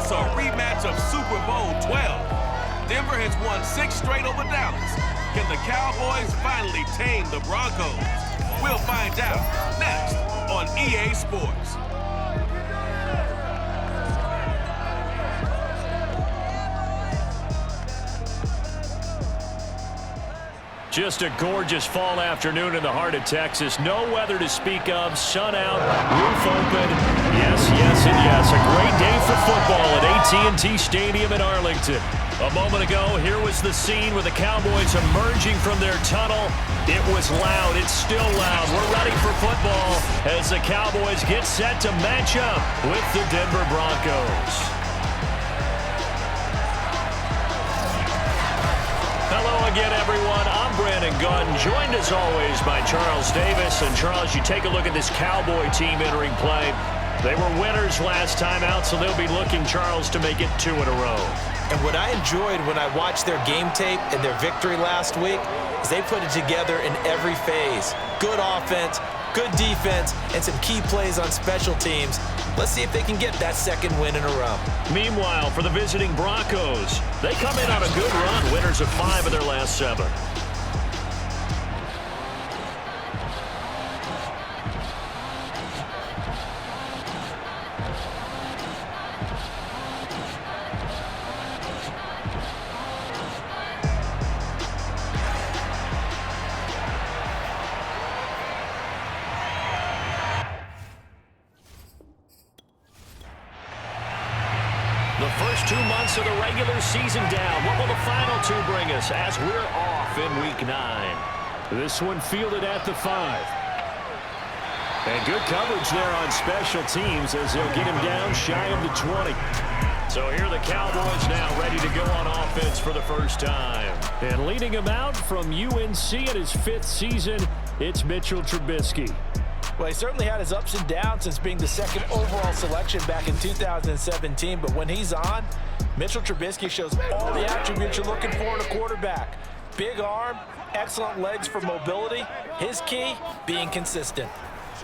It's a rematch of Super Bowl 12. Denver has won 6 straight over Dallas. Can the Cowboys finally tame the Broncos? We'll find out next on EA Sports. Just a gorgeous fall afternoon in the heart of Texas. No weather to speak of. Sun out, roof open. Yes, yes, and yes. A great day for football at AT&T Stadium in Arlington. A moment ago, here was the scene with the Cowboys emerging from their tunnel. It was loud. It's still loud. We're ready for football as the Cowboys get set to match up with the Denver Broncos. Hello again, everyone. I'm Brandon Gunn, joined as always by Charles Davis. And Charles, you take a look at this Cowboy team entering play. They were winners last time out, so they'll be looking, Charles, to make it 2 in a row. And what I enjoyed when I watched their game tape and their victory last week is they put it together in every phase. Good offense, good defense, and some key plays on special teams. Let's see if they can get that second win in a row. Meanwhile, for the visiting Broncos, they come in on a good run, winners of 5 of their last 7. The first 2 months of the regular season down. What will the final 2 bring us as we're off in Week 9? This one fielded at the 5. And good coverage there on special teams as they'll get him down shy of the 20. So here are the Cowboys now ready to go on offense for the first time. And leading him out from UNC in his 5th season, it's Mitchell Trubisky. Well, he certainly had his ups and downs since being the 2nd overall selection back in 2017. But when he's on, Mitchell Trubisky shows all the attributes you're looking for in a quarterback. Big arm, excellent legs for mobility. His key, being consistent.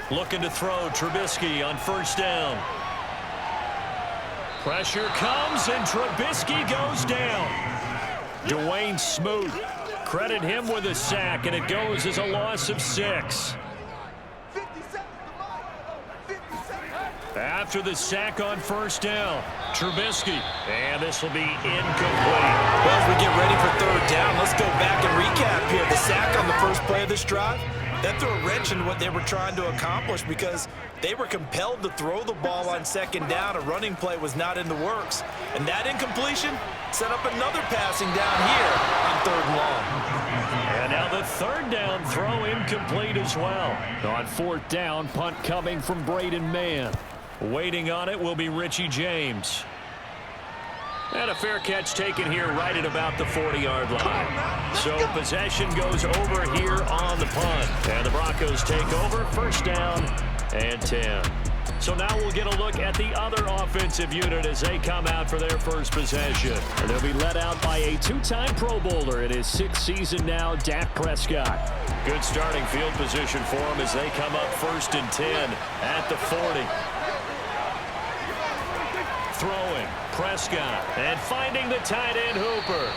Looking to throw, Trubisky on first down. Pressure comes, and Trubisky goes down. Dwayne Smoot, credit him with a sack, and it goes as a loss of 6. After the sack on first down, Trubisky, and this will be incomplete. Well, as we get ready for 3rd down, let's go back and recap here. The sack on the first play of this drive, that threw a wrench in what they were trying to accomplish because they were compelled to throw the ball on 2nd down. A running play was not in the works. And that incompletion set up another passing down here on 3rd and long. And now the 3rd down throw incomplete as well. On 4th down, punt coming from Braden Mann. Waiting on it will be Richie James. And a fair catch taken here right at about the 40-yard line. So possession goes over here on the punt. And the Broncos take over, 1st down and 10. So now we'll get a look at the other offensive unit as they come out for their first possession. And they'll be led out by a 2-time Pro Bowler in his 6th season now, Dak Prescott. Good starting field position for him as they come up 1st and 10 at the 40. Throwing, Prescott, and finding the tight end Hooper.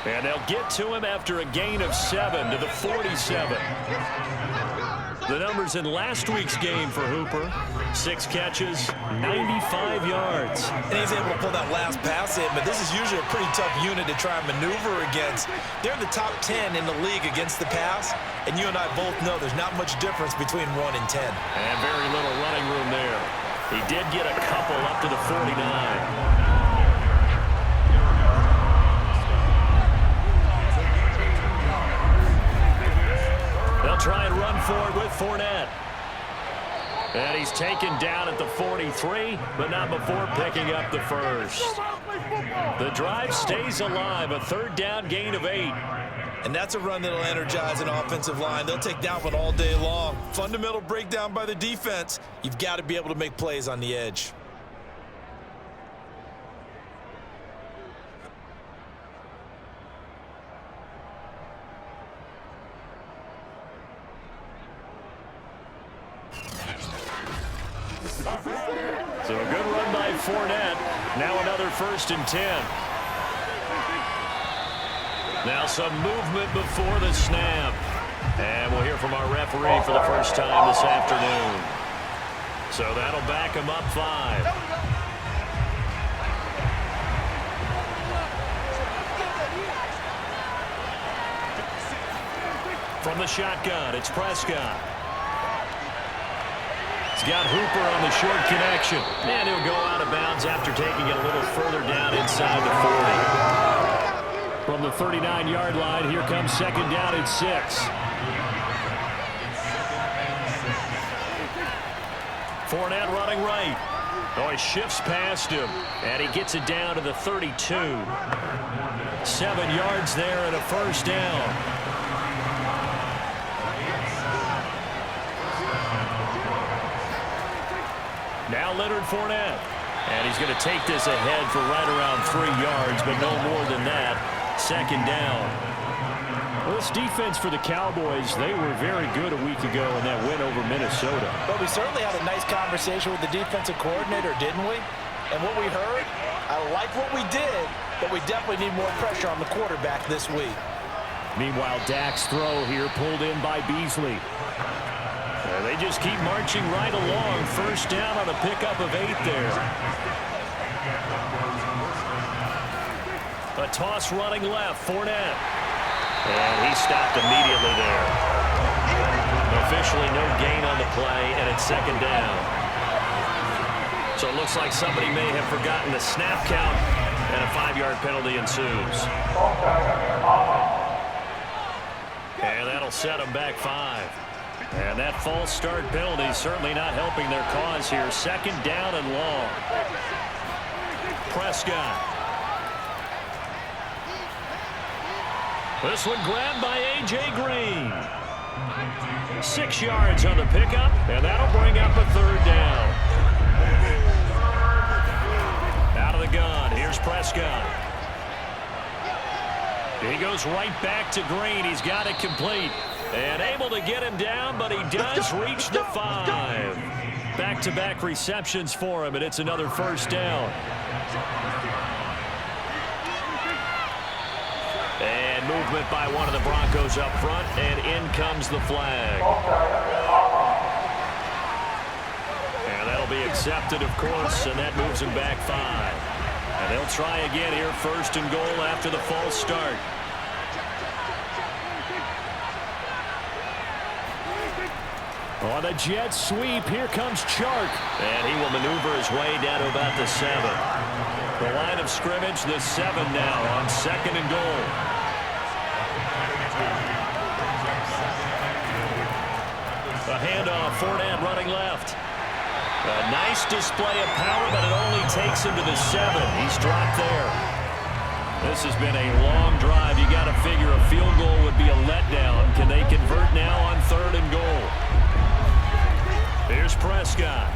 And they'll get to him after a gain of 7 to the 47. The numbers in last week's game for Hooper, 6 catches, 95 yards. And he's able to pull that last pass in, but this is usually a pretty tough unit to try and maneuver against. They're in the top 10 in the league against the pass, and you and I both know there's not much difference between 1 and 10. And very little running room there. He did get a couple up to the 49. They'll try and run forward with Fournette. And he's taken down at the 43, but not before picking up the first. The drive stays alive, a 3rd down gain of 8. And that's a run that'll energize an offensive line. They'll take that one all day long. Fundamental breakdown by the defense. You've got to be able to make plays on the edge. So a good run by Fournette. Now another 1st and 10. Now some movement before the snap. And we'll hear from our referee for the first time this afternoon. So that'll back him up 5. From the shotgun, it's Prescott. He's got Hooper on the short connection. And he'll go out of bounds after taking it a little further down inside the 40. From the 39-yard line, here comes 2nd down and 6. Fournette running right. Oh, he shifts past him, and he gets it down to the 32. 7 yards there and a 1st down. Now Leonard Fournette. And he's going to take this ahead for right around 3 yards, but no more than that. 2nd down. Well, this defense for the Cowboys, they were very good a week ago in that win over Minnesota. But we certainly had a nice conversation with the defensive coordinator, didn't we? And what we heard, I like what we did, but we definitely need more pressure on the quarterback this week. Meanwhile, Dak's throw here pulled in by Beasley. They just keep marching right along. 1st down on a pickup of 8 there. A toss running left, Fournette. And he stopped immediately there. Officially no gain on the play, and it's 2nd down. So it looks like somebody may have forgotten the snap count, and a 5-yard penalty ensues. And that'll set them back 5. And that false start penalty is certainly not helping their cause here. 2nd down and long. Prescott. This one grabbed by A.J. Green. 6 yards on the pickup, and that'll bring up a 3rd down. Out of the gun, here's Prescott. He goes right back to Green. He's got it complete. And able to get him down, but he does reach the 5. Back-to-back receptions for him, and it's another 1st down. And movement by one of the Broncos up front, and in comes the flag. And that'll be accepted, of course, and that moves him back 5. And they'll try again here, 1st and goal after the false start. On a jet sweep, here comes Chark. And he will maneuver his way down to about the 7. The line of scrimmage, the 7 now on 2nd and goal. A handoff, Fournette running left. A nice display of power, but it only takes him to the 7. He's dropped there. This has been a long drive. You got to figure a field goal would be a letdown. Can they convert now on 3rd and goal? Here's Prescott.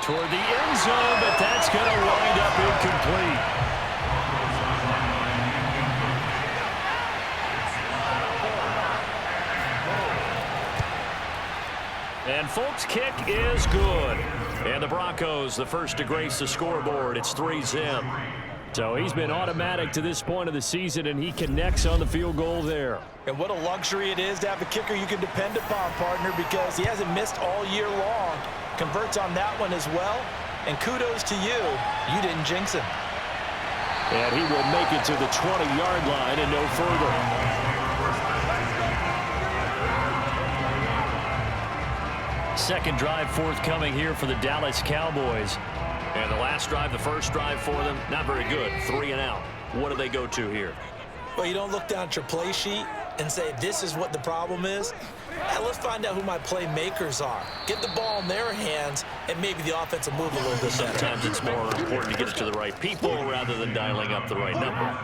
Toward the end zone, but that's going to wind up incomplete. And folks, kick is good. And the Broncos, the first to grace the scoreboard. It's 3-zip. So he's been automatic to this point of the season, and he connects on the field goal there. And what a luxury it is to have a kicker you can depend upon, partner, because he hasn't missed all year long. Converts on that one as well. And kudos to you. You didn't jinx him. And he will make it to the 20-yard line and no further. Second drive forthcoming here for the Dallas Cowboys. And the last drive, the first drive for them, not very good. 3 and out. What do they go to here? Well, you don't look down at your play sheet and say, this is what the problem is. Now, let's find out who my playmakers are. Get the ball in their hands, and maybe the offense will move a little bit better. Sometimes it's more important to get it to the right people rather than dialing up the right number.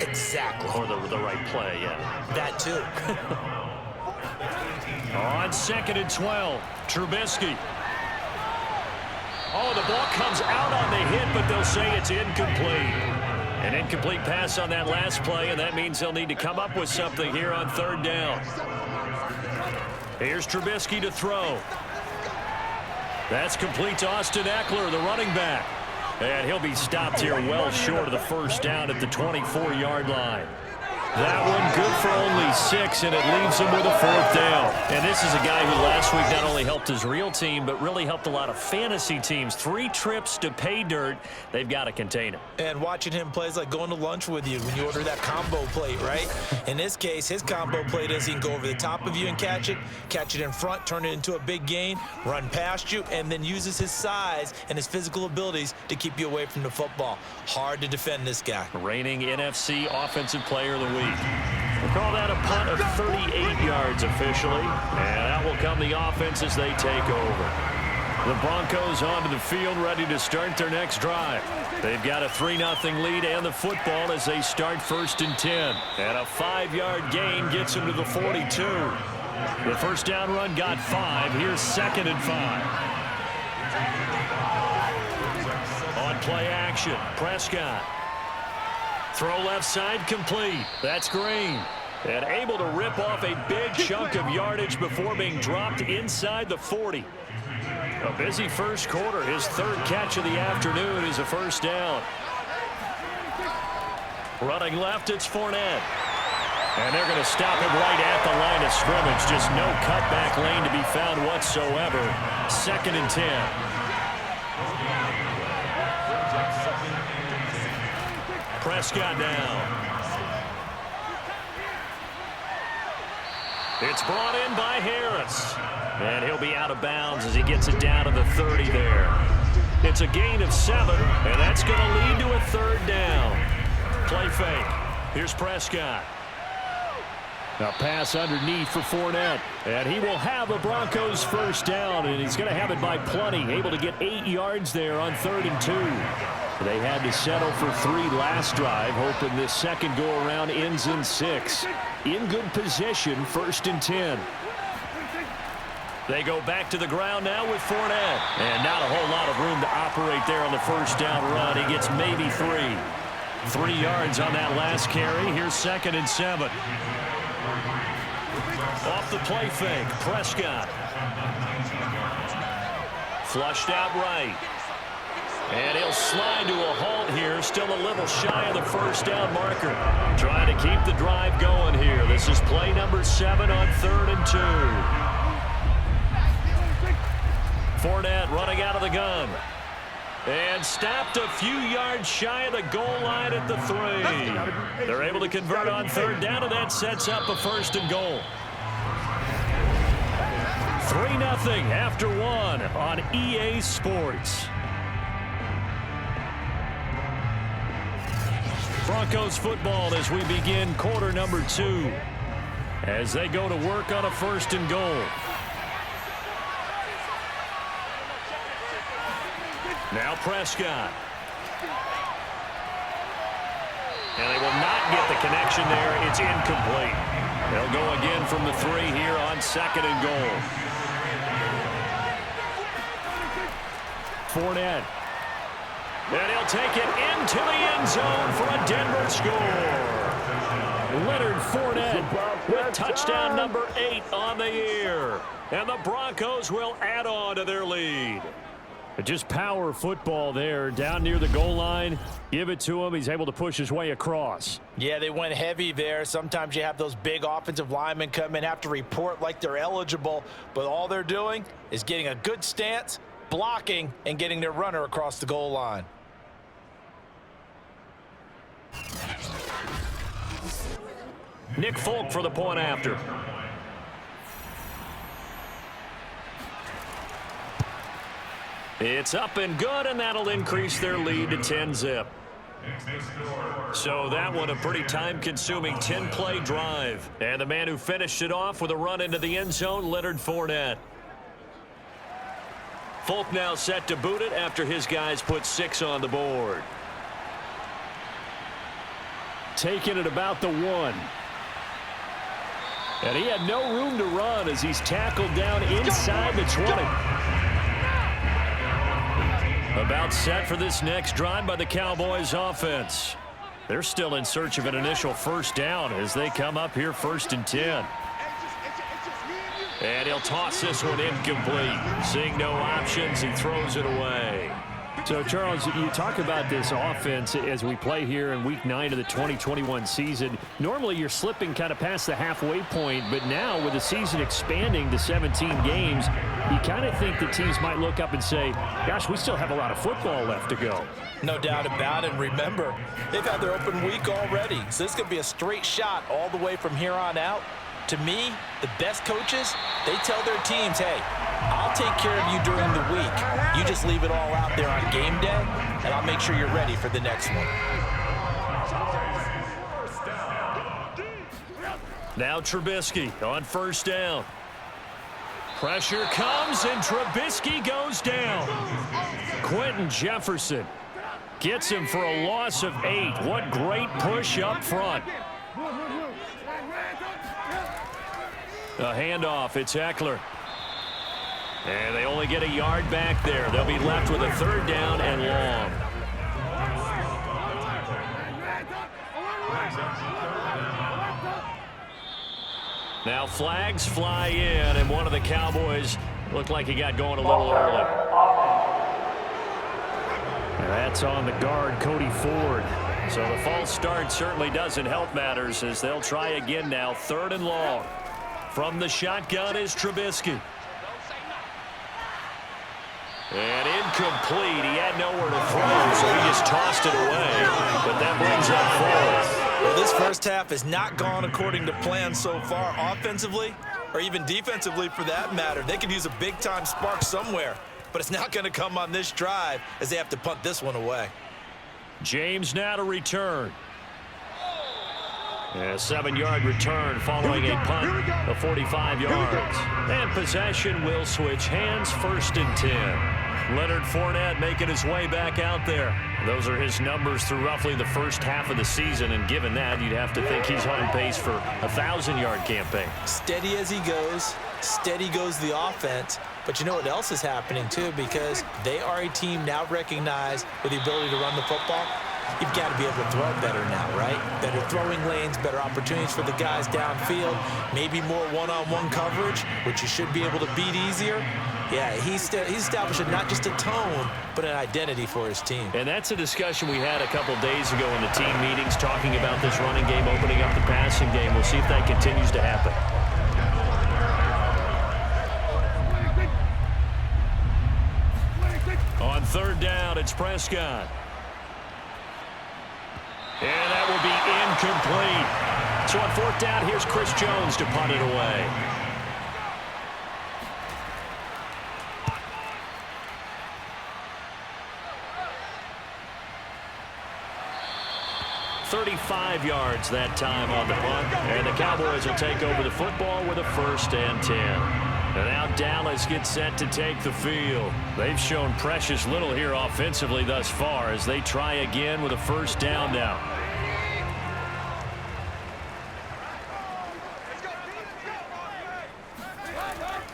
Exactly. Or the right play, yeah. That, too. On 2nd and 12, Trubisky. Oh, the ball comes out on the hit, but they'll say it's incomplete. An incomplete pass on that last play, and that means they'll need to come up with something here on 3rd down. Here's Trubisky to throw. That's complete to Austin Eckler, the running back. And he'll be stopped here well short of the first down at the 24-yard line. That one good for only 6, and it leaves him with a 4th down. And this is a guy who last week not only helped his real team, but really helped a lot of fantasy teams. 3 trips to pay dirt. They've got to contain him. And watching him play is like going to lunch with you when you order that combo plate, right? In this case, his combo plate is he can go over the top of you and catch it in front, turn it into a big gain, run past you, and then uses his size and his physical abilities to keep you away from the football. Hard to defend this guy. Reigning NFC Offensive Player of the Week. We'll call that a punt of 38 yards officially, and out will come the offense as they take over. The Broncos onto the field ready to start their next drive. They've got a 3-0 lead and the football as they start 1st and 10. And a 5-yard gain gets them to the 42. The first down run got 5. Here's 2nd and 5. On play action, Prescott. Throw left side complete. That's Green. And able to rip off a big chunk of yardage before being dropped inside the 40. A busy first quarter. His 3rd catch of the afternoon is a first down. Running left, it's Fournette. And they're going to stop him right at the line of scrimmage. Just no cutback lane to be found whatsoever. 2nd and 10. Prescott now. It's brought in by Harris. And he'll be out of bounds as he gets it down to the 30 there. It's a gain of 7, and that's going to lead to a 3rd down. Play fake. Here's Prescott. A pass underneath for Fournette. And he will have a Broncos first down, and he's going to have it by plenty. Able to get 8 yards there on 3rd and 2. They had to settle for 3 last drive, hoping this second go-around ends in 6. In good position, 1st and 10. They go back to the ground now with Fournette. And not a whole lot of room to operate there on the first down run. He gets maybe 3. 3 yards on that last carry. Here's 2nd and 7. Off the play fake, Prescott. Flushed out right. And he'll slide to a halt here, still a little shy of the first down marker. Trying to keep the drive going here. This is play number 7 on 3rd and 2. Fournette running out of the gun. And stopped a few yards shy of the goal line at the 3. They're able to convert on 3rd down, and that sets up a 1st and goal. 3-0 after 1 on EA Sports. Broncos football as we begin quarter number 2. As they go to work on a 1st and goal. Now Prescott. And they will not get the connection there. It's incomplete. They'll go again from the 3 here on 2nd and goal. Fournette. And he'll take it into the end zone for a Denver score. Leonard Fournette with touchdown number 8 on the year. And the Broncos will add on to their lead. Just power football there down near the goal line. Give it to him. He's able to push his way across. Yeah, they went heavy there. Sometimes you have those big offensive linemen come in, have to report like they're eligible, but all they're doing is getting a good stance, blocking, and getting their runner across the goal line. Nick Folk for the point after. It's up and good, and that'll increase their lead to 10-zip. So that one a pretty time-consuming 10-play drive. And the man who finished it off with a run into the end zone, Leonard Fournette. Folk now set to boot it after his guys put 6 on the board. Taking it about the 1. And he had no room to run as he's tackled down inside the 20. About set for this next drive by the Cowboys offense. They're still in search of an initial first down as they come up here 1st and 10. And he'll toss this one incomplete. Seeing no options, he throws it away. So, Charles, you talk about this offense as we play here in Week 9 of the 2021 season. Normally, you're slipping kind of past the halfway point, but now with the season expanding to 17 games, you kind of think the teams might look up and say, gosh, we still have a lot of football left to go. No doubt about it. And remember, they've had their open week already, so this could be a straight shot all the way from here on out. To me, the best coaches, they tell their teams, hey, I'll take care of you during the week. You just leave it all out there on game day, and I'll make sure you're ready for the next one. Now Trubisky on first down. Pressure comes, and Trubisky goes down. Quentin Jefferson gets him for a loss of 8. What great push up front. A handoff, it's Eckler. And they only get a yard back there. They'll be left with a third down and long. Now flags fly in, and one of the Cowboys looked like he got going a little early. And that's on the guard, Cody Ford. So the false start certainly doesn't help matters as they'll try again now, third and long. From the shotgun is Trubisky. And incomplete. He had nowhere to throw, so he just tossed it away. But that brings up fourth. Well, this first half has not gone according to plan so far offensively, or even defensively for that matter. They could use a big-time spark somewhere, but it's not going to come on this drive as they have to punt this one away. James now to return. A 7-yard return following a punt of 45 yards. And possession will switch hands, first and 10. Leonard Fournette making his way back out there. Those are his numbers through roughly the first half of the season, and given that, you'd have to think he's on pace for a 1,000-yard campaign. Steady as he goes, steady goes the offense. But you know what else is happening, too, because they are a team now recognized with the ability to run the football. You've got to be able to throw better now, right? Better throwing lanes, better opportunities for the guys downfield, maybe more one-on-one coverage, which you should be able to beat easier. Yeah, he's establishing not just a tone, but an identity for his team. And that's a discussion we had a couple days ago in the team meetings, talking about this running game, opening up the passing game. We'll see if that continues to happen. On third down, it's Prescott. And that will be incomplete. So on fourth down, here's Chris Jones to punt it away. .35 yards that time on the punt. And the Cowboys will take over the football with a first and 10. And now Dallas gets set to take the field. They've shown precious little here offensively thus far as they try again with a first down now.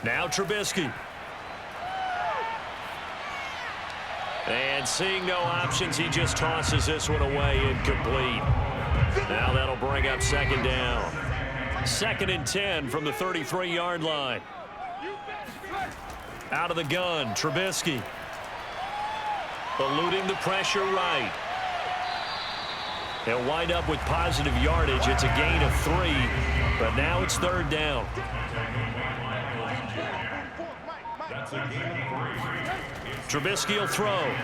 Now Trubisky. And seeing no options, he just tosses this one away, incomplete. Now that'll bring up second down. Second and 10 from the 33-yard line. Out of the gun, Trubisky. Eluding the pressure right. He'll wind up with positive yardage. It's a gain of 3, but now it's third down. Trubisky will throw.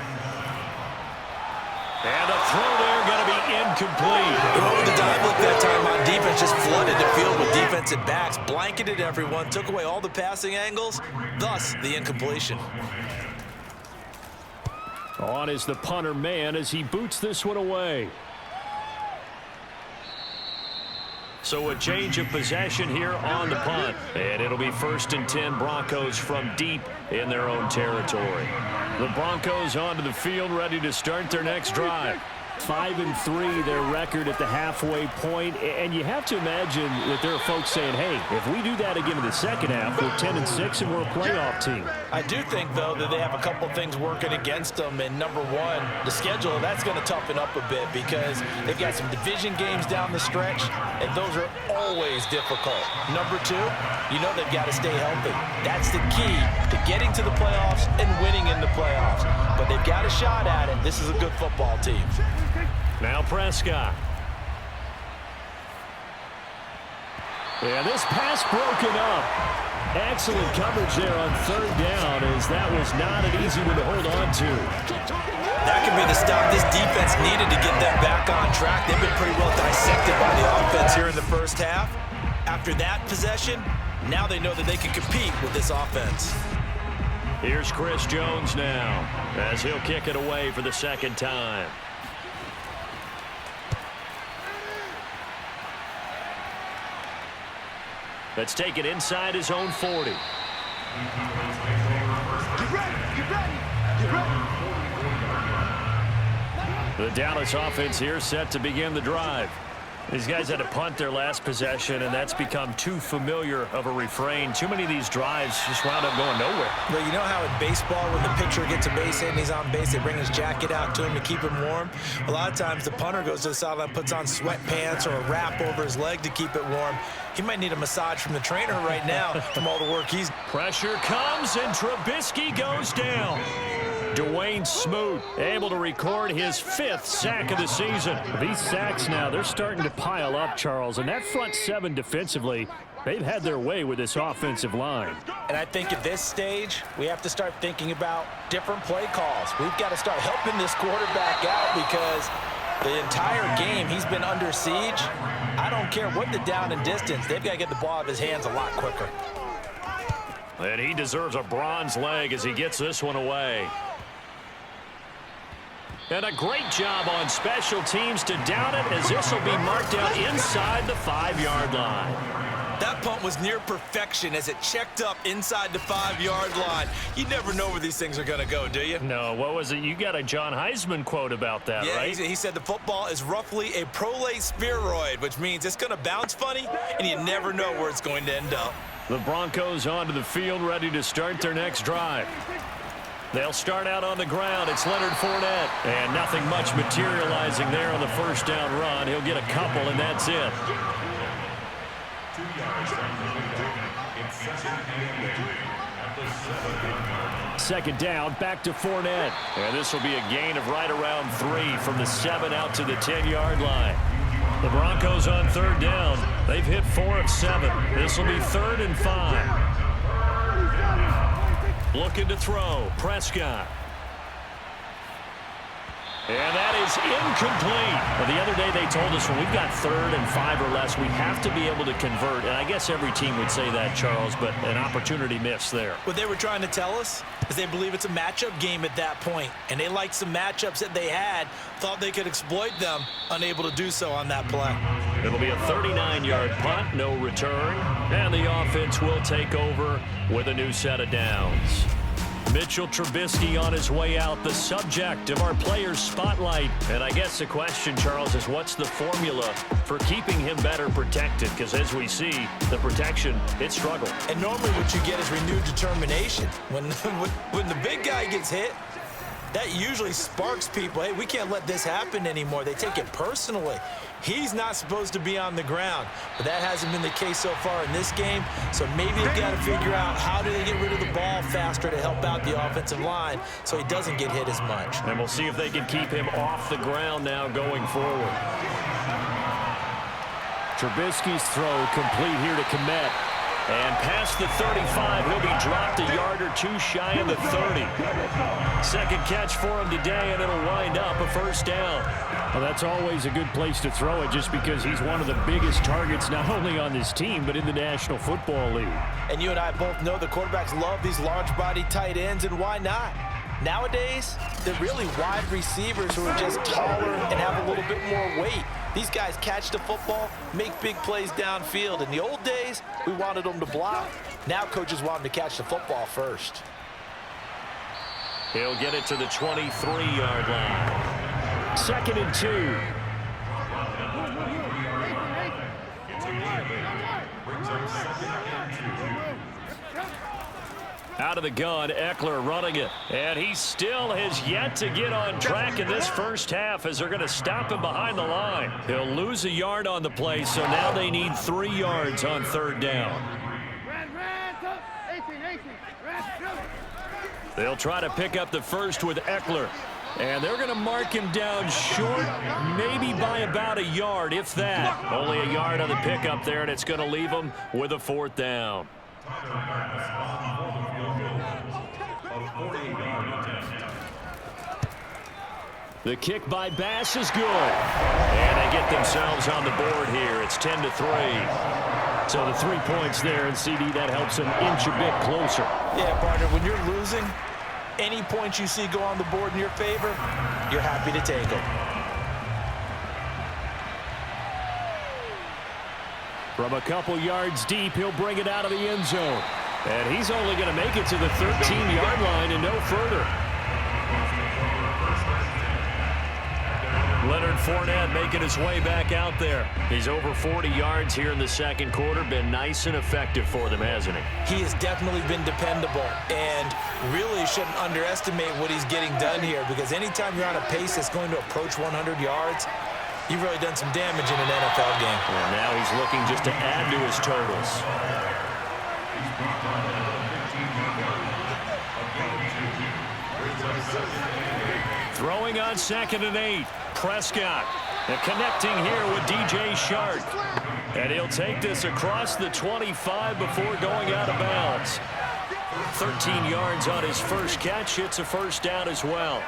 And a throw there going to be incomplete. The dive look that time on defense just flooded the field with defensive backs, blanketed everyone, took away all the passing angles, thus the incompletion. On is the punter man as he boots this one away. So a change of possession here on the punt. And it'll be first and 10 Broncos from deep in their own territory. The Broncos onto the field ready to start their next drive. 5-3, their record at the halfway point. And you have to imagine that there are folks saying, hey, if we do that again in the second half, we're 10-6 and we're a playoff team. I do think, though, that they have a couple things working against them. And number one, the schedule, that's going to toughen up a bit because they've got some division games down the stretch, and those are always difficult. Number two, you know they've got to stay healthy. That's the key to getting to the playoffs and winning in the playoffs. But they've got a shot at it. This is a good football team. Now Prescott. Yeah, this pass broken up. Excellent coverage there on third down, as that was not an easy one to hold on to. That could be the stop this defense needed to get them back on track. They've been pretty well dissected by the offense here in the first half. After that possession, now they know that they can compete with this offense. Here's Chris Jones now, as he'll kick it away for the second time. Let's take it inside his own 40. Get ready, get ready, get ready. The Dallas offense here set to begin the drive. These guys had to punt their last possession, and that's become too familiar of a refrain. Too many of these drives just wound up going nowhere. Well, you know how in baseball, when the pitcher gets a base hit and he's on base, they bring his jacket out to him to keep him warm? A lot of times the punter goes to the sideline, puts on sweatpants or a wrap over his leg to keep it warm. He might need a massage from the trainer right now from all the work he's... Pressure comes, and Trubisky goes down. Dwayne Smoot able to record his 5th sack of the season. These sacks now, they're starting to pile up, Charles, and that front seven defensively, they've had their way with this offensive line. And I think at this stage, we have to start thinking about different play calls. We've got to start helping this quarterback out because the entire game he's been under siege. I don't care what the down and distance, they've got to get the ball out of his hands a lot quicker. And he deserves a bronze leg as he gets this one away. And a great job on special teams to down it, as this will be marked out inside the 5-yard line. That punt was near perfection as it checked up inside the 5-yard line. You never know where these things are going to go, do you? No, what was it? You got a John Heisman quote about that, yeah, right? He said the football is roughly a prolate spheroid, which means it's going to bounce funny, and you never know where it's going to end up. The Broncos onto the field, ready to start their next drive. They'll start out on the ground. It's Leonard Fournette. And nothing much materializing there on the first down run. He'll get a couple, and that's it. Second down, back to Fournette. And this will be a gain of right around 3 from the 7 out to the 10-yard line. The Broncos on third down. They've hit 4 of 7. This will be 3rd and 5. Looking to throw, Prescott. And that is incomplete. Well, the other day they told us when we've got 3rd and 5 or less, we have to be able to convert. And I guess every team would say that, Charles, but an opportunity missed there. What they were trying to tell us is they believe it's a matchup game at that point. And they liked some matchups that they had, thought they could exploit them, unable to do so on that play. It'll be a 39-yard punt, no return. And the offense will take over with a new set of downs. Mitchell Trubisky on his way out, the subject of our players' spotlight. And I guess the question, Charles, is what's the formula for keeping him better protected? Because as we see, the protection, it struggled. And normally what you get is renewed determination. When the big guy gets hit, that usually sparks people. Hey, we can't let this happen anymore. They take it personally. He's not supposed to be on the ground, but that hasn't been the case so far in this game. So maybe they've got to figure out how do they get rid of the ball faster to help out the offensive line so he doesn't get hit as much. And we'll see if they can keep him off the ground now going forward. Trubisky's throw complete here to Kmet. And past the 35, he'll be dropped a yard or 2 shy of the 30. Second catch for him today, and it'll wind up a first down. Well, that's always a good place to throw it just because he's one of the biggest targets not only on this team but in the National Football League. And you and I both know the quarterbacks love these large-body tight ends, and why not? Nowadays, they're really wide receivers who are just taller and have a little bit more weight. These guys catch the football, make big plays downfield. In the old days, we wanted them to block. Now coaches want them to catch the football first. He'll get it to the 23-yard line. 2nd and 2. Out of the gun, Eckler running it. And he still has yet to get on track in this first half as they're going to stop him behind the line. He'll lose a yard on the play, so now they need 3 yards on 3rd down. They'll try to pick up the first with Eckler. And they're going to mark him down short, maybe by about a yard, if that. Only a yard on the pickup there, and it's going to leave him with a 4th down. The kick by Bass is good. And they get themselves on the board here. It's 10-3. So the 3 points there, and CD, that helps them inch a bit closer. Yeah, partner, when you're losing, any points you see go on the board in your favor, you're happy to take them. From a couple yards deep, he'll bring it out of the end zone. And he's only going to make it to the 13-yard line and no further. Leonard Fournette making his way back out there. He's over 40 yards here in the 2nd quarter. Been nice and effective for them, hasn't he? He has definitely been dependable and really shouldn't underestimate what he's getting done here, because anytime you're on a pace that's going to approach 100 yards, you've really done some damage in an NFL game. And now he's looking just to add to his totals. Throwing on 2nd and 8. Prescott. And connecting here with DJ Shark. And he'll take this across the 25 before going out of bounds. 13 yards on his first catch. It's a 1st down as well.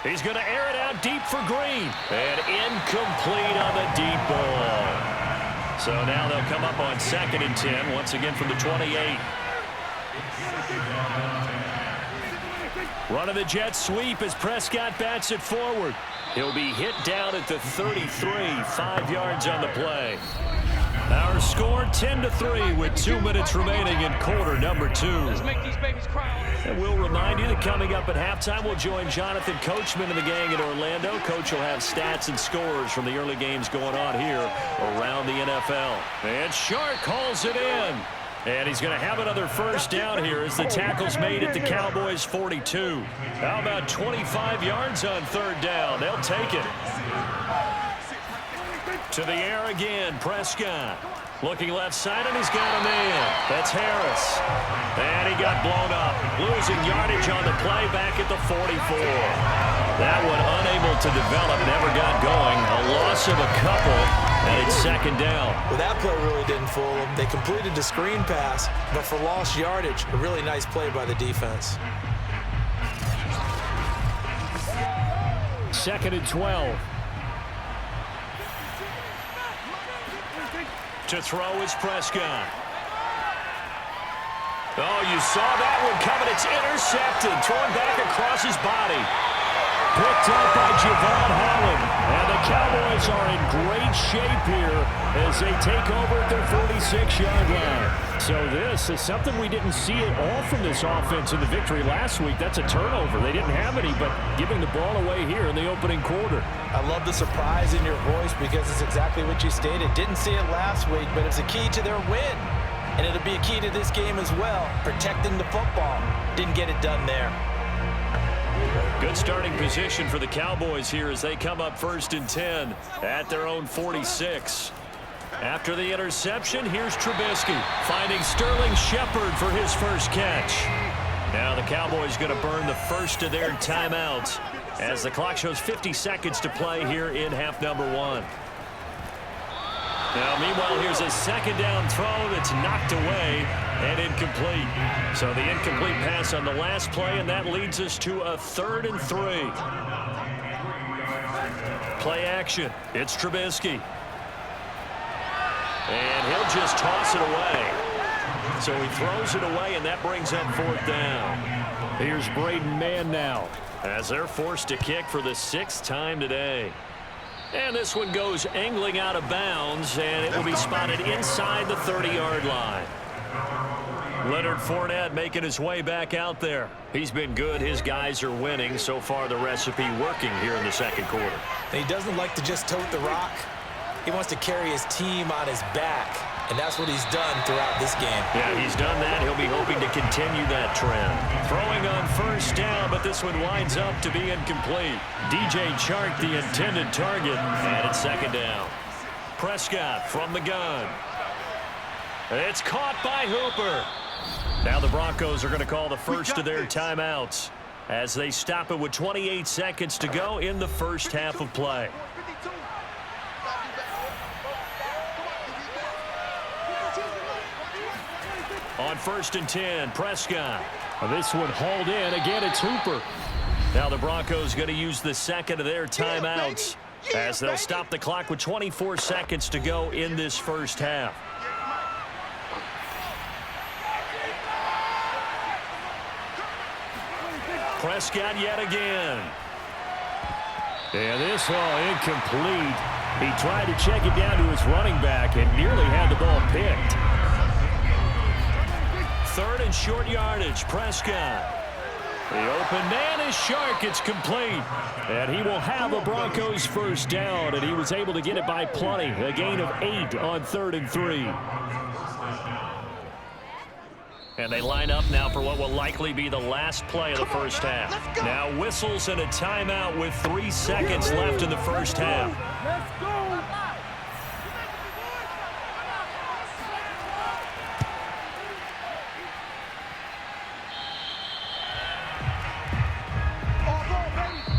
He's going to air it out deep for Green. And incomplete on the deep ball. So now they'll come up on 2nd and 10. Once again from the 28. Run of the jet sweep as Prescott bats it forward. He'll be hit down at the 33, 5 yards on the play. Our score 10-3 with 2 minutes remaining in quarter number 2. Let's make these babies cry. And we'll remind you that coming up at halftime, we'll join Jonathan Coachman and the gang in Orlando. Coach will have stats and scores from the early games going on here around the NFL. And Shark calls it in. And he's going to have another 1st down here as the tackle's made at the Cowboys 42. How about 25 yards on 3rd down? They'll take it. To the air again, Prescott. Looking left side, and he's got a man. That's Harris. And he got blown up. Losing yardage on the play back at the 44. That one unable to develop, never got going. A loss of a couple, and it's 2nd down. Well, that play really didn't fool them. They completed the screen pass, but for lost yardage, a really nice play by the defense. 2nd and 12. To throw is Prescott. Oh, you saw that one coming. It's intercepted. Thrown back across his body. Picked up by Javon Holland. And the Cowboys are in great shape here as they take over at their 46-yard line. So this is something we didn't see at all from this offense in the victory last week. That's a turnover. They didn't have any, but giving the ball away here in the opening quarter. I love the surprise in your voice because it's exactly what you stated. Didn't see it last week, but it's a key to their win. And it'll be a key to this game as well, protecting the football. Didn't get it done there. Good starting position for the Cowboys here as they come up 1st and 10 at their own 46. After the interception, here's Trubisky finding Sterling Shepard for his first catch. Now the Cowboys going to burn the first of their timeouts as the clock shows 50 seconds to play here in half number 1. Now, meanwhile, here's a 2nd down throw that's knocked away and incomplete. So the incomplete pass on the last play, and that leads us to a 3rd and 3. Play action. It's Trubisky. And he'll just toss it away. So he throws it away, and that brings up 4th down. Here's Braden Mann now as they're forced to kick for the 6th time today. And this one goes angling out of bounds, and it will be spotted inside the 30-yard line. Leonard Fournette making his way back out there. He's been good. His guys are winning. So far, the recipe working here in the second quarter. And he doesn't like to just tote the rock. He wants to carry his team on his back. And that's what he's done throughout this game. Yeah, he's done that. He'll be hoping to continue that trend. Throwing on first down, but this one winds up to be incomplete. DJ Chark, the intended target, and it's second down. Prescott from the gun. It's caught by Hooper. Now the Broncos are going to call the first of their timeouts as they stop it with 28 seconds to go in the first half of play. On 1st and 10, Prescott. This one hauled in. Again, it's Hooper. Now the Broncos going to use the second of their timeouts as they'll stop the clock with 24 seconds to go in this first half. Prescott yet again. And this one incomplete. He tried to check it down to his running back and nearly had the ball picked. 3rd and short yardage, Prescott. The open man is Chark. It's complete. And he will have a Broncos first down, and he was able to get it by plenty. A gain of 8 on 3rd and 3. And they line up now for what will likely be the last play of the first half. Now whistles and a timeout with 3 seconds left in the first half. Let's go.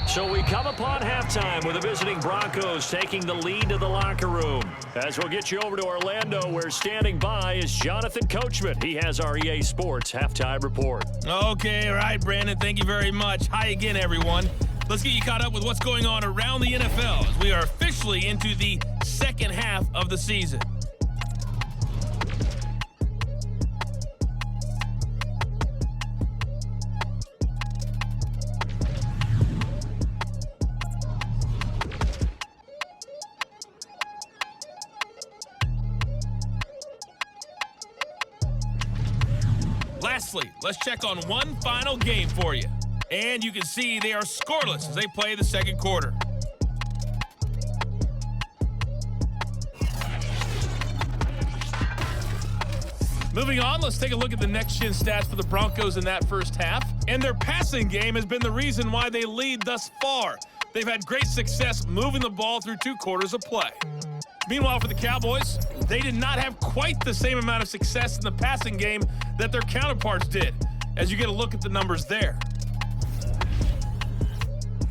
So we come upon halftime with the visiting Broncos taking the lead to the locker room. As we'll get you over to Orlando, where standing by is Jonathan Coachman. He has our EA Sports halftime report. Okay, all right, Brandon. Thank you very much. Hi again, everyone. Let's get you caught up with what's going on around the NFL as we are officially into the second half of the season. Lastly, let's check on one final game for you. And you can see they are scoreless as they play the second quarter. Moving on, let's take a look at the next-gen stats for the Broncos in that first half. And their passing game has been the reason why they lead thus far. They've had great success moving the ball through 2 quarters of play. Meanwhile, for the Cowboys, they did not have quite the same amount of success in the passing game that their counterparts did, as you get a look at the numbers there.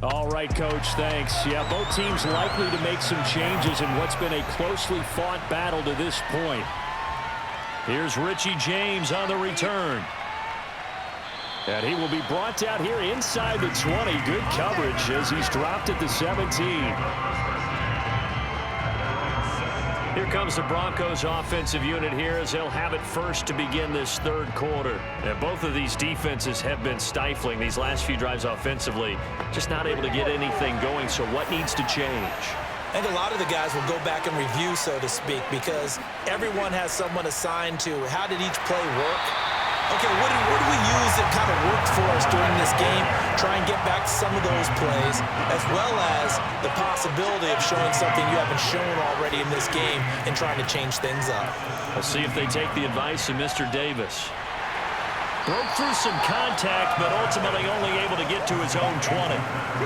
All right, Coach, thanks. Yeah, both teams likely to make some changes in what's been a closely fought battle to this point. Here's Richie James on the return. And he will be brought down here inside the 20. Good coverage as he's dropped at the 17. Here comes the Broncos offensive unit here as they'll have it first to begin this third quarter. And both of these defenses have been stifling these last few drives offensively. Just not able to get anything going, so what needs to change? I think a lot of the guys will go back and review, so to speak, because everyone has someone assigned to how did each play work. Okay, what do we use that kind of worked for us during this game? Try and get back to some of those plays, as well as the possibility of showing something you haven't shown already in this game and trying to change things up. Let's see if they take the advice of Mr. Davis. Broke through some contact, but ultimately only able to get to his own 20.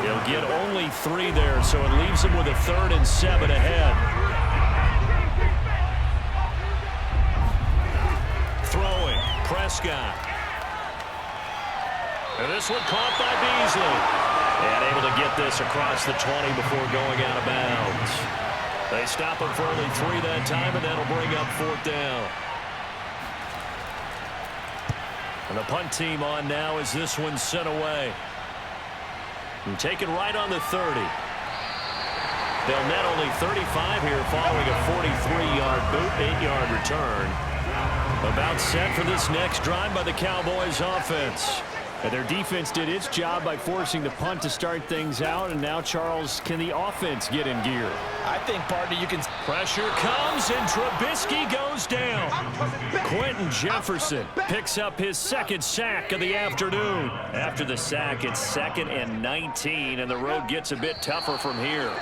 He'll get only 3 there, so it leaves him with a 3rd and 7 ahead. Throwing, Prescott. And this one caught by Beasley. And able to get this across the 20 before going out of bounds. They stop him for only 3 that time, and that'll bring up 4th down. And the punt team on now as this one's sent away. And taken right on the 30. They'll net only 35 here following a 43-yard boot, 8-yard return. About set for this next drive by the Cowboys offense. And their defense did its job by forcing the punt to start things out. And now, Charles, can the offense get in gear? I think, partner, you can Pressure comes, and Trubisky goes down. Quentin Jefferson picks up his second sack of the afternoon. After the sack, it's 2nd and 19, and the road gets a bit tougher from here.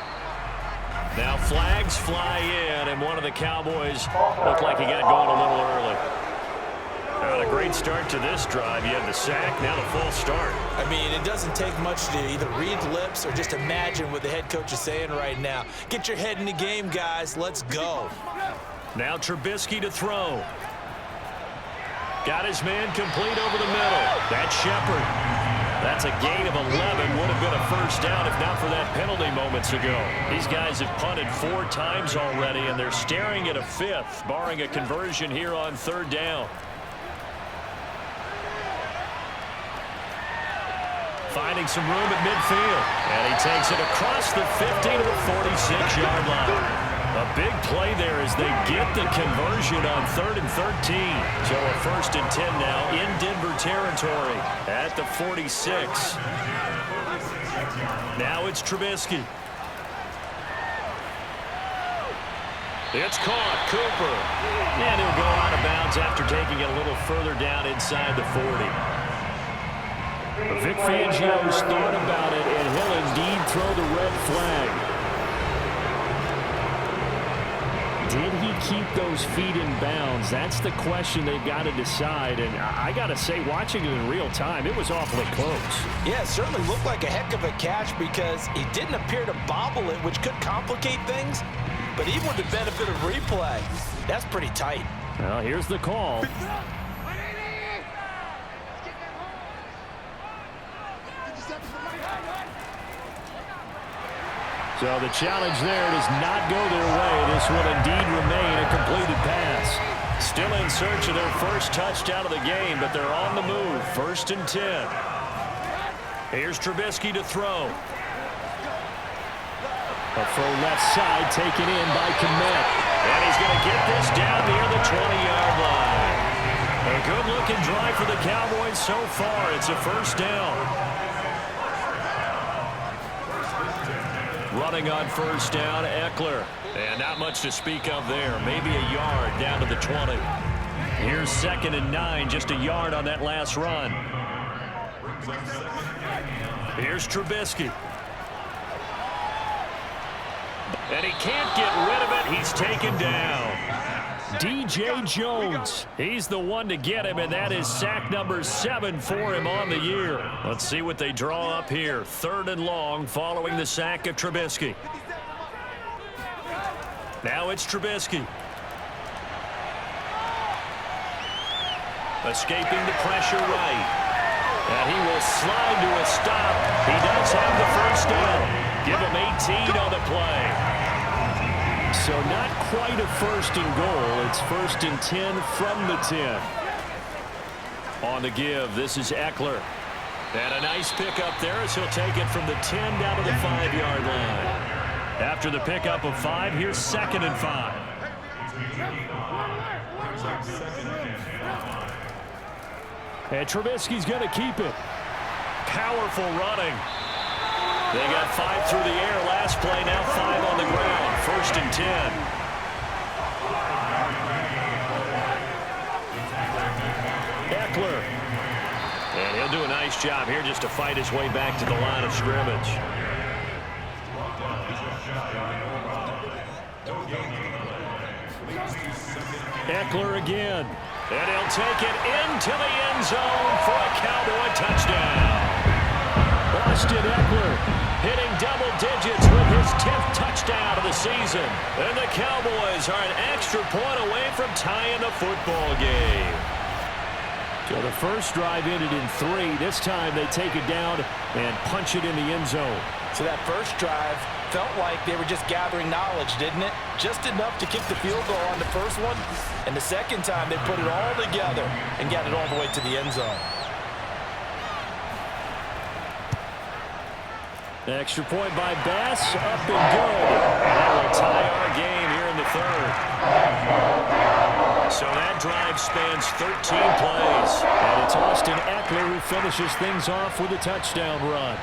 Now flags fly in, and one of the Cowboys looked like he got going a little early. Not a great start to this drive. You had the sack, now the false start. I mean, it doesn't take much to either read lips or just imagine what the head coach is saying right now. Get your head in the game, guys. Let's go. Now Trubisky to throw. Got his man complete over the middle. That's Shepard. That's a gain of 11. Would have been a first down if not for that penalty moments ago. These guys have punted 4 times already, and they're staring at a 5th, barring a conversion here on 3rd down. Finding some room at midfield. And he takes it across the 50 to the 46-yard line. A big play there as they get the conversion on 3rd and 13. So a 1st and 10 now in Denver territory at the 46. Now it's Trubisky. It's caught. Cooper. And he'll go out of bounds after taking it a little further down inside the 40. Vic Fangio's thought about it, and he'll indeed throw the red flag. Did he keep those feet in bounds? That's the question they've got to decide. And I got to say, watching it in real time, it was awfully close. Yeah, it certainly looked like a heck of a catch because he didn't appear to bobble it, which could complicate things. But even with the benefit of replay, that's pretty tight. Well, here's the call. So the challenge there does not go their way. This will indeed remain a completed pass. Still in search of their first touchdown of the game, but they're on the move. 1st and 10. Here's Trubisky to throw. A throw left side taken in by Kmet. And he's going to get this down near the 20-yard line. A good-looking drive for the Cowboys so far. It's a 1st down. Running on 1st down, Eckler. And not much to speak of there. Maybe a yard down to the 20. Here's 2nd and 9, just a yard on that last run. Here's Trubisky. And he can't get rid of it. He's taken down. DJ Jones, he's the one to get him, and that is sack number 7 for him on the year. Let's see what they draw up here. 3rd and long following the sack of Trubisky. Now it's Trubisky. Escaping the pressure right. And he will slide to a stop. He does have the 1st down. Give him 18 on the play. So not quite a 1st and goal. It's 1st and 10 from the 10. On the give, this is Eckler. And a nice pickup there as he'll take it from the 10 down to the 5-yard line. After the pickup of 5, here's 2nd and 5. And Trubisky's going to keep it. Powerful running. They got 5 through the air last play, now 5 on the ground. 1st and 10. Eckler. And he'll do a nice job here just to fight his way back to the line of scrimmage. Eckler again. And he'll take it into the end zone for a Cowboy touchdown. Austin Eckler hitting double digits with his 10th touchdown of the season. And the Cowboys are an extra point away from tying the football game. So the first drive ended in 3. This time they take it down and punch it in the end zone. So that first drive felt like they were just gathering knowledge, didn't it? Just enough to kick the field goal on the first one. And the second time they put it all together and got it all the way to the end zone. Extra point by Bass, up and good. And that will tie our game here in the 3rd. So that drive spans 13 plays. And it's Austin Eckler who finishes things off with a touchdown run.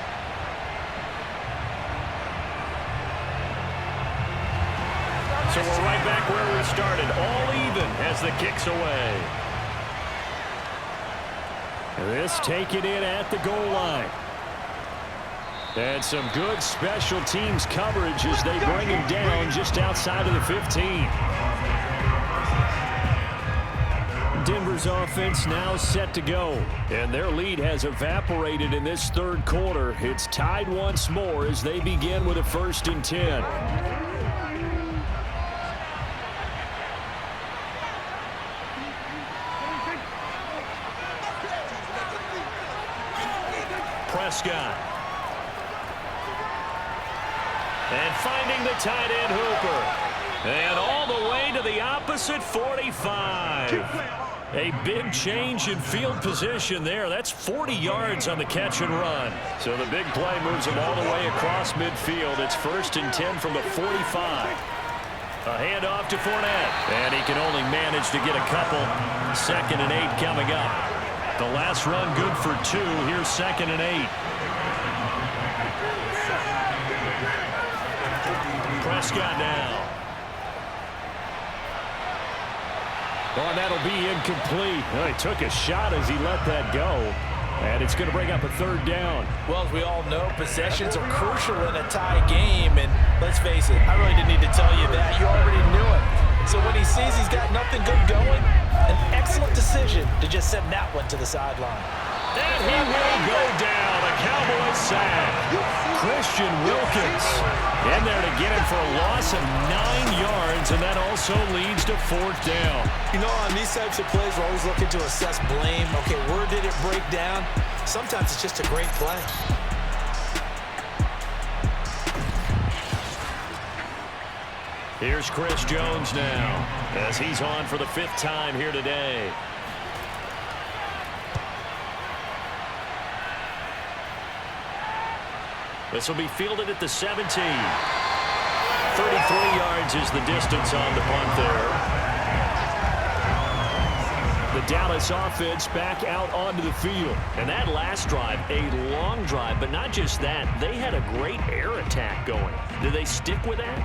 So we're right back where we started, all even as the kick's away. This taken in at the goal line. And some good special teams coverage as they bring him down just outside of the 15. Denver's offense now set to go. And their lead has evaporated in this third quarter. It's tied once more as they begin with a 1st and 10. Prescott. And finding the tight end Hooper. And all the way to the opposite 45. A big change in field position there. That's 40 yards on the catch and run. So the big play moves him all the way across midfield. It's 1st and 10 from the 45. A handoff to Fournette. And he can only manage to get a couple. 2nd and 8 coming up. The last run good for 2. Here's 2nd and 8. Prescott now. Oh, that'll be incomplete. Well, he took a shot as he let that go. And it's going to bring up a 3rd down. Well, as we all know, possessions are crucial in a tie game. And let's face it, I really didn't need to tell you that. You already knew it. So when he sees he's got nothing good going, an excellent decision to just send that one to the sideline. And he will go down. A Cowboys sack. Christian Wilkins in there to get him for a loss of 9 yards, and that also leads to 4th down. You know, on these types of plays, we're always looking to assess blame. Okay, where did it break down? Sometimes it's just a great play. Here's Chris Jones now as he's on for the 5th time here today. This will be fielded at the 17. 33 yards is the distance on the punt there. The Dallas offense back out onto the field. And that last drive, a long drive, but not just that. They had a great air attack going. Do they stick with that?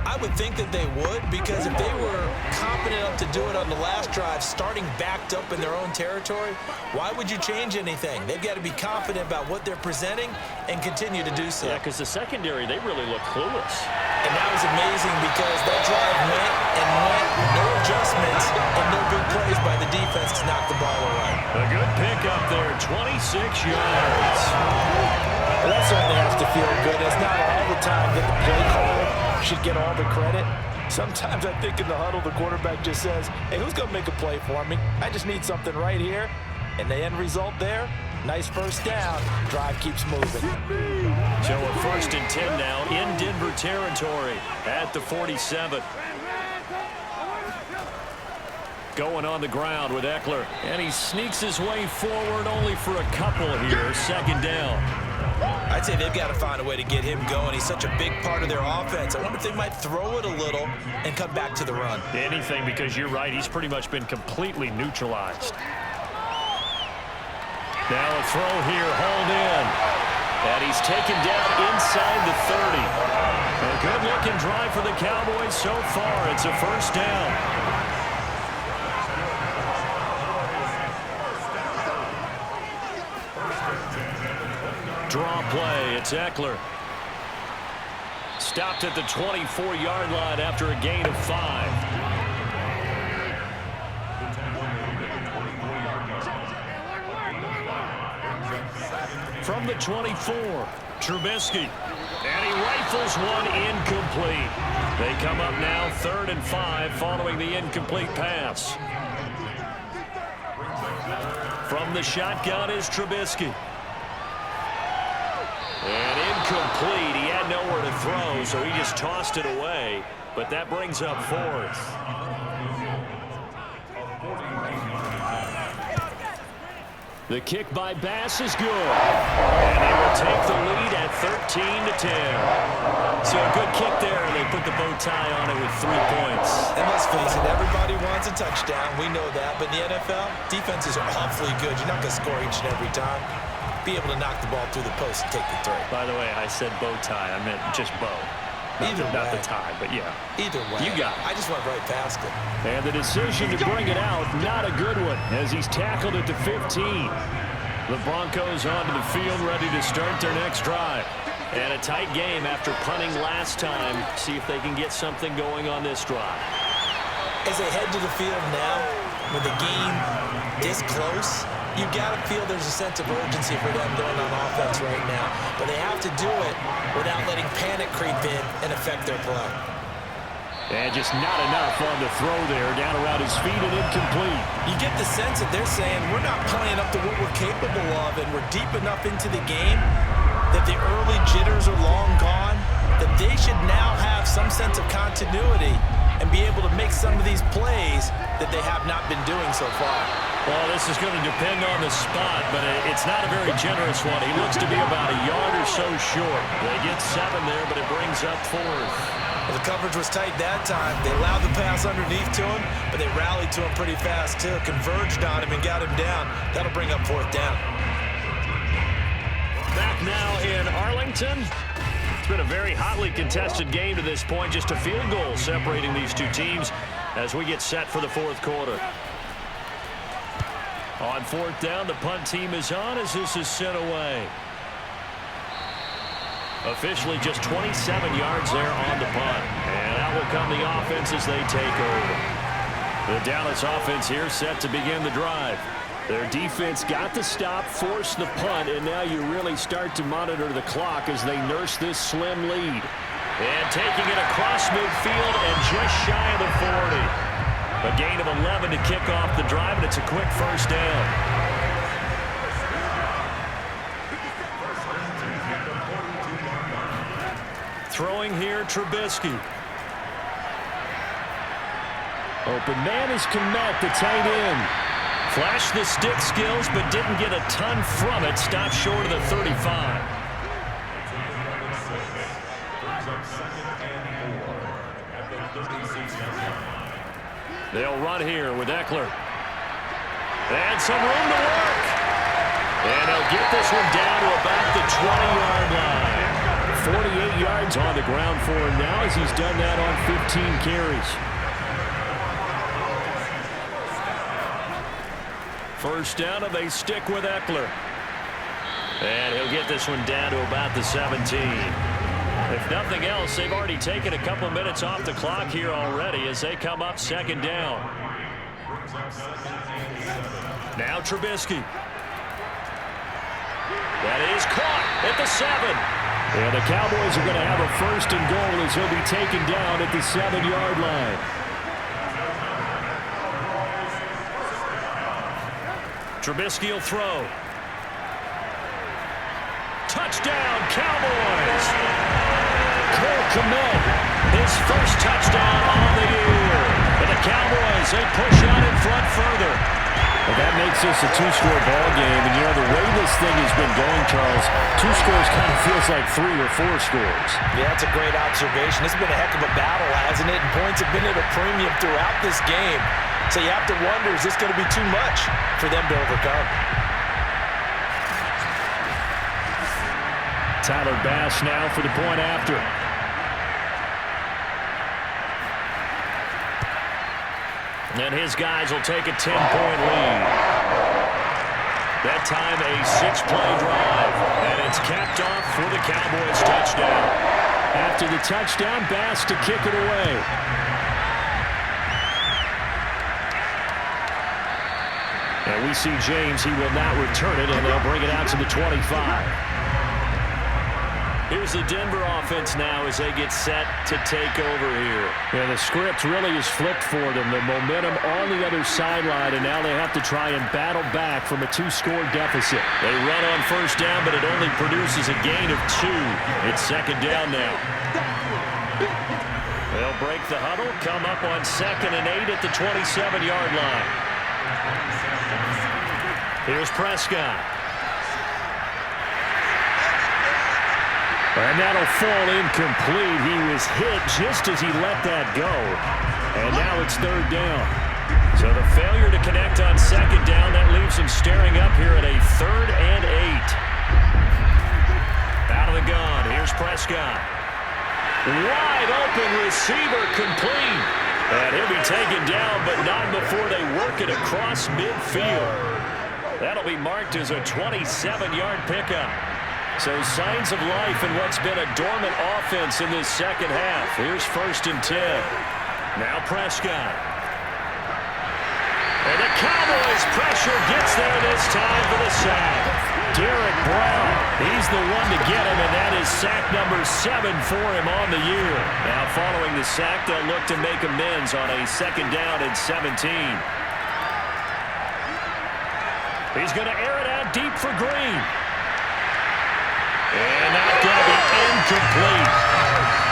I would think that they would, because if they were confident enough to do it on the last drive, starting backed up in their own territory, why would you change anything? They've got to be confident about what they're presenting and continue to do so. Yeah, because the secondary, they really look clueless. And that was amazing because that drive went and went, no adjustments and no big plays by the defense to knock the ball away. A good pickup there, 26 yards. Well, that certainly has to feel good. It's not all the time that the play caller should get all the credit. Sometimes I think in the huddle, the quarterback just says, hey, who's going to make a play for me? I just need something right here. And the end result there, nice 1st down. Drive keeps moving. So a 1st and 10 now in Denver territory at the 47. Going on the ground with Eckler. And he sneaks his way forward only for a couple here. 2nd down. I'd say they've got to find a way to get him going. He's such a big part of their offense. I wonder if they might throw it a little and come back to the run. Anything, because you're right. He's pretty much been completely neutralized. Now a throw here, hauled in. And he's taken down inside the 30. A good-looking drive for the Cowboys so far. It's a 1st down. Draw play, it's Eckler. Stopped at the 24-yard line after a gain of 5. From the 24, Trubisky. And he rifles one incomplete. They come up now 3rd and 5 following the incomplete pass. From the shotgun is Trubisky. And incomplete. He had nowhere to throw, so he just tossed it away. But that brings up 4th. The kick by Bass is good. And they will take the lead at 13-10. So a good kick there, and they put the bow tie on it with 3 points. And let's face it, everybody wants a touchdown. We know that. But in the NFL, defenses are awfully good. You're not going to score each and every time. Be able to knock the ball through the post and take the 3. By the way, I said bow tie. I meant just bow. Not the time, but yeah. Either way. You got it. I just went right past it. And the decision to bring it out, not a good one, as he's tackled at the 15. The Broncos onto the field, ready to start their next drive. And a tight game after punting last time. See if they can get something going on this drive. As they head to the field now, with the game this close, you got to feel there's a sense of urgency for them going on offense right now. But they have to do it without letting panic creep in and affect their play. And just not enough on the throw there, down around his feet and incomplete. You get the sense that they're saying we're not playing up to what we're capable of, and we're deep enough into the game that the early jitters are long gone, that they should now have some sense of continuity and be able to make some of these plays that they have not been doing so far. Well, this is going to depend on the spot, but it's not a very generous one. He looks to be about a yard or so short. They get 7 there, but it brings up 4th. Well, the coverage was tight that time. They allowed the pass underneath to him, but they rallied to him pretty fast, too. Converged on him and got him down. That'll bring up 4th down. Back now in Arlington. It's been a very hotly contested game to this point. Just a field goal separating these two teams as we get set for the 4th quarter. On 4th down, the punt team is on as this is sent away. Officially just 27 yards there on the punt. And out will come the offense as they take over. The Dallas offense here set to begin the drive. Their defense got the stop, forced the punt, and now you really start to monitor the clock as they nurse this slim lead. And taking it across midfield and just shy of the 40. A gain of 11 to kick off the drive, and it's a quick first down. Throwing here, Trubisky. Open man is Komet, the tight end. Flashed the stick skills, but didn't get a ton from it. Stopped short of the 35. They'll run here with Eckler. And some room to work. And they'll get this one down to about the 20-yard line. 48 yards on the ground for him now as he's done that on 15 carries. First down, and they stick with Eckler. And he'll get this one down to about the 17. If nothing else, they've already taken a couple minutes off the clock here already as they come up 2nd down. Now Trubisky. That is caught at the 7. And the Cowboys are going to have a 1st and goal as he'll be taken down at the 7-yard line. Trubisky will throw. Touchdown, Cowboys! Cole Komet, his first touchdown on the year. And the Cowboys, they push out in front further. Well, that makes this a 2-score ball game. And, you know, the way this thing has been going, Charles, 2 scores kind of feels like 3 or 4 scores. Yeah, that's a great observation. This has been a heck of a battle, hasn't it? And points have been at a premium throughout this game. So you have to wonder, is this going to be too much for them to overcome? Tyler Bass now for the point after. And his guys will take a 10-point lead. That time a 6-play drive. And it's capped off for the Cowboys touchdown. After the touchdown, Bass to kick it away. And we see James, he will not return it, and they'll bring it out to the 25. Here's the Denver offense now as they get set to take over here. Yeah, the script really is flipped for them. The momentum on the other sideline, and now they have to try and battle back from a 2-score deficit. They run on 1st down, but it only produces a gain of 2. It's 2nd down now. They'll break the huddle, come up on 2nd and 8 at the 27-yard line. Here's Prescott. And that'll fall incomplete. He was hit just as he let that go. And now it's 3rd down. So the failure to connect on 2nd down, that leaves him staring up here at a 3rd and 8. Out of the gun, here's Prescott. Wide open receiver complete. And he'll be taken down, but not before they work it across midfield. That'll be marked as a 27-yard pickup. So signs of life in what's been a dormant offense in this second half. Here's 1st and 10. Now Prescott. And the Cowboys pressure gets there this time for the sack. Derek Brown, he's the one to get him, and that is sack number 7 for him on the year. Now following the sack, they'll look to make amends on a 2nd down and 17. He's going to air it out deep for Green. And that's going to be incomplete.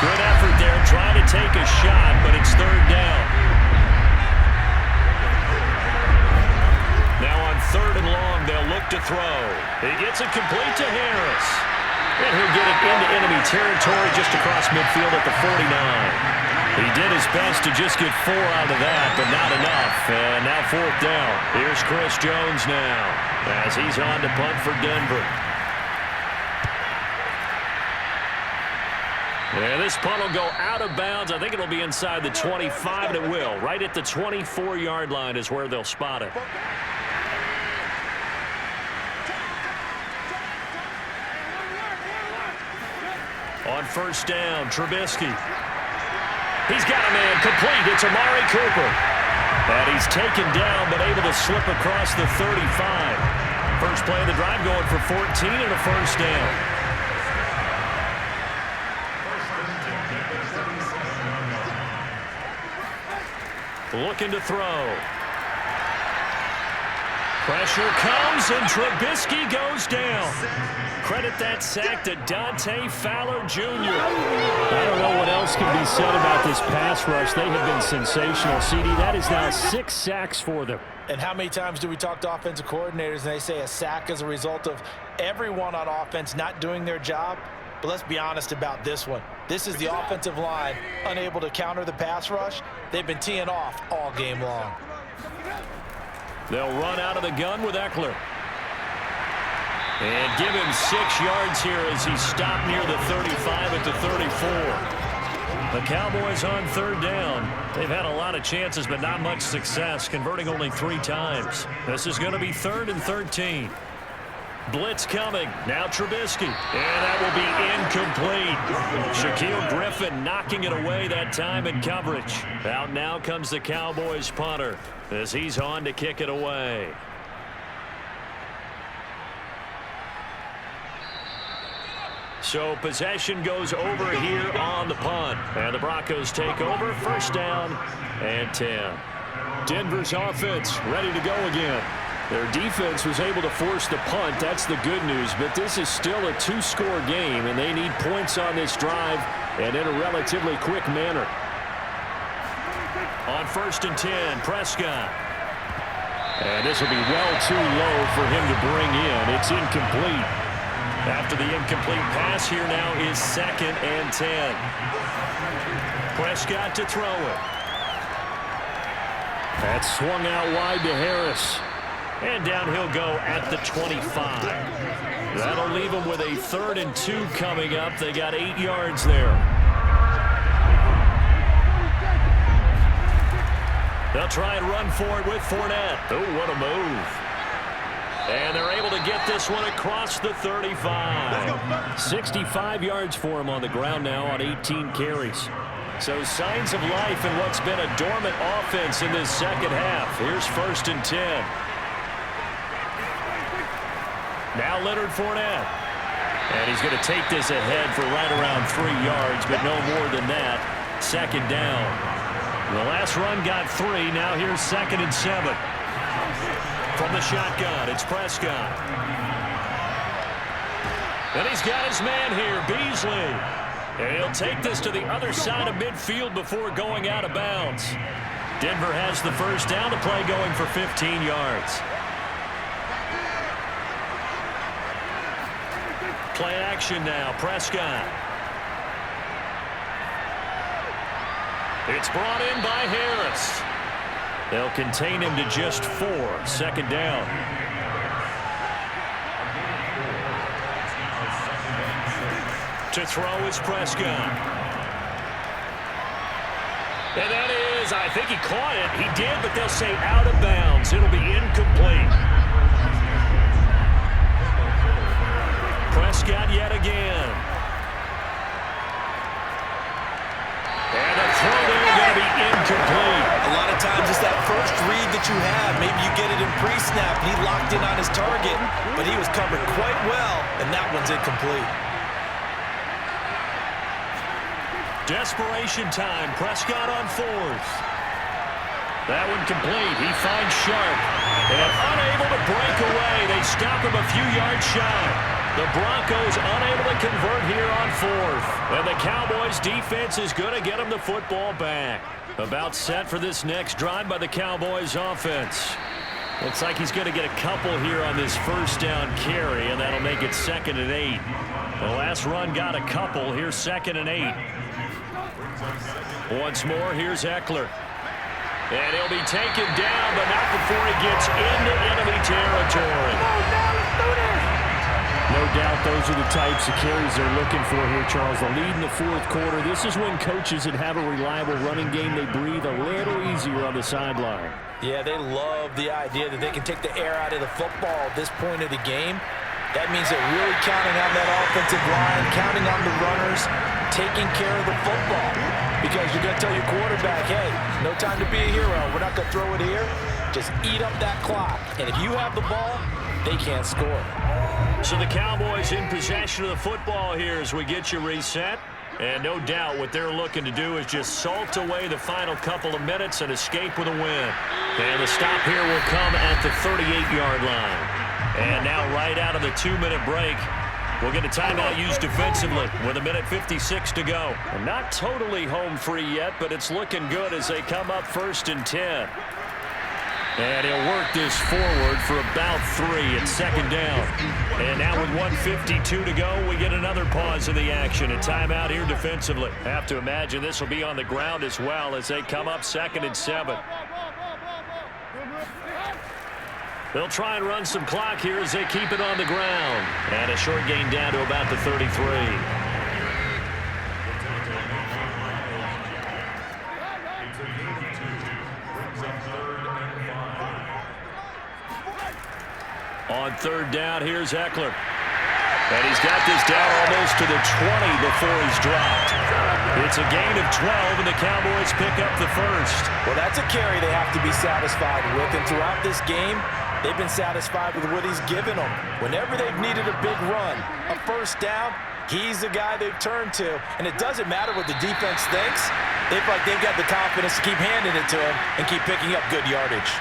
Good effort there, trying to take a shot, but it's 3rd down. Now on 3rd and long, they'll look to throw. He gets it complete to Harris. And he'll get it into enemy territory just across midfield at the 49. He did his best to just get 4 out of that, but not enough. And now 4th down. Here's Chris Jones now as he's on to punt for Denver. And this punt will go out of bounds. I think it'll be inside the 25, and it will. Right at the 24-yard line is where they'll spot it. On 1st down, Trubisky. He's got a man complete. It's Amari Cooper. And he's taken down, but able to slip across the 35. First play of the drive going for 14 and a 1st down. Looking to throw. Pressure comes, and Trubisky goes down. Credit that sack to Dante Fowler Jr. I don't know what else can be said about this pass rush. They have been sensational, CD. That is now 6 sacks for them. And how many times do we talk to offensive coordinators and they say a sack is a result of everyone on offense not doing their job? But let's be honest about this one. This is the offensive line unable to counter the pass rush. They've been teeing off all game long. They'll run out of the gun with Eckler. And give him 6 yards here as he stopped near the 35 at the 34. The Cowboys on 3rd down. They've had a lot of chances, but not much success, converting only 3 times. This is going to be 3rd and 13. Blitz coming. Now Trubisky. And that will be incomplete. Shaquille Griffin knocking it away that time in coverage. Out now comes the Cowboys punter as he's on to kick it away. So possession goes over here on the punt. And the Broncos take over. 1st down and 10. Denver's offense ready to go again. Their defense was able to force the punt. That's the good news. But this is still a 2-score game, and they need points on this drive and in a relatively quick manner. On 1st and 10, Prescott. And this will be well too low for him to bring in. It's incomplete. After the incomplete pass, here now is 2nd and 10. Prescott to throw it. That's swung out wide to Harris. And down he'll go at the 25. That'll leave them with a 3rd and 2 coming up. They got 8 yards there. They'll try and run for it with Fournette. Oh, what a move. And they're able to get this one across the 35. 65 yards for him on the ground now on 18 carries. So signs of life in what's been a dormant offense in this second half. Here's 1st and 10. Now Leonard Fournette. And he's going to take this ahead for right around 3 yards, but no more than that. 2nd down. The last run got 3. Now here's 2nd and 7. From the shotgun, it's Prescott. And he's got his man here, Beasley. And he'll take this to the other side of midfield before going out of bounds. Denver has the 1st down to play, going for 15 yards. Play action now, Prescott. It's brought in by Harris. They'll contain him to just 4. 2nd down. To throw is Prescott. And that is, I think he caught it. He did, but they'll say out of bounds. It'll be incomplete. Prescott yet again. And the throw there going to be incomplete. A lot of times it's that first read that you have. Maybe you get it in pre-snap, and he locked in on his target, but he was covered quite well, and that one's incomplete. Desperation time. Prescott on fourth. That one complete. He finds Sharp. And unable to break away. They stop him a few yards shy. The Broncos unable to convert here on fourth. And the Cowboys defense is going to get him the football back. About set for this next drive by the Cowboys offense. Looks like he's going to get a couple here on this first down carry, and that'll make it 2nd and 8. The last run got a couple. Here's 2nd and 8. Once more, here's Eckler. And he'll be taken down, but not before he gets into enemy territory. No doubt those are the types of carries they're looking for here, Charles. The lead in the fourth quarter. This is when coaches that have a reliable running game, they breathe a little easier on the sideline. Yeah, they love the idea that they can take the air out of the football at this point of the game. That means they're really counting on that offensive line, counting on the runners, taking care of the football. Because you're going to tell your quarterback, hey, no time to be a hero. We're not going to throw it here. Just eat up that clock. And if you have the ball, they can't score. So the Cowboys in possession of the football here as we get you reset. And no doubt what they're looking to do is just salt away the final couple of minutes and escape with a win. And the stop here will come at the 38-yard line. And now right out of the 2-minute break, we'll get a timeout used defensively with 1:56 to go. And not totally home free yet, but it's looking good as they come up 1st and 10. And he'll work this forward for about 3 at 2nd down. And now with 1:52 to go, we get another pause in the action. A timeout here defensively. Have to imagine this will be on the ground as well as they come up 2nd and 7. They'll try and run some clock here as they keep it on the ground. And a short gain down to about the 33. On 3rd down, here's Eckler. And he's got this down almost to the 20 before he's dropped. It's a gain of 12, and the Cowboys pick up the first. Well, that's a carry they have to be satisfied with. And throughout this game, they've been satisfied with what he's given them. Whenever they've needed a big run, a first down, he's the guy they've turned to. And it doesn't matter what the defense thinks. They feel like they've got the confidence to keep handing it to him and keep picking up good yardage.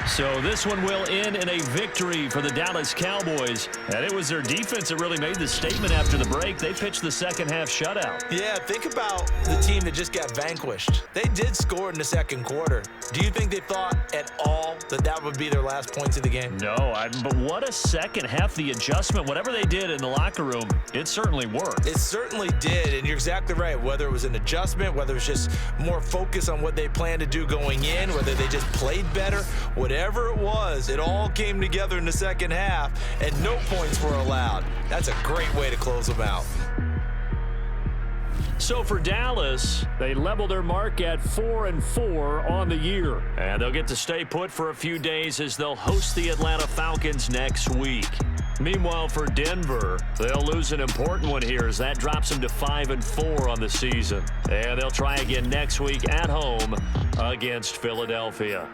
So this one will end in a victory for the Dallas Cowboys. And it was their defense that really made the statement after the break. They pitched the second half shutout. Yeah, think about the team that just got vanquished. They did score in the second quarter. Do you think they thought at all that that would be their last points of the game? No, but what a second half. The adjustment, whatever they did in the locker room, it certainly worked. It certainly did, and you're exactly right. Whether it was an adjustment, whether it was just more focus on what they planned to do going in, whether they just played better, whatever it was, it all came together in the second half, and no points were allowed. That's a great way to close them out. So for Dallas, they level their mark at 4-4 on the year. And they'll get to stay put for a few days as they'll host the Atlanta Falcons next week. Meanwhile, for Denver, they'll lose an important one here as that drops them to 5-4 on the season. And they'll try again next week at home against Philadelphia.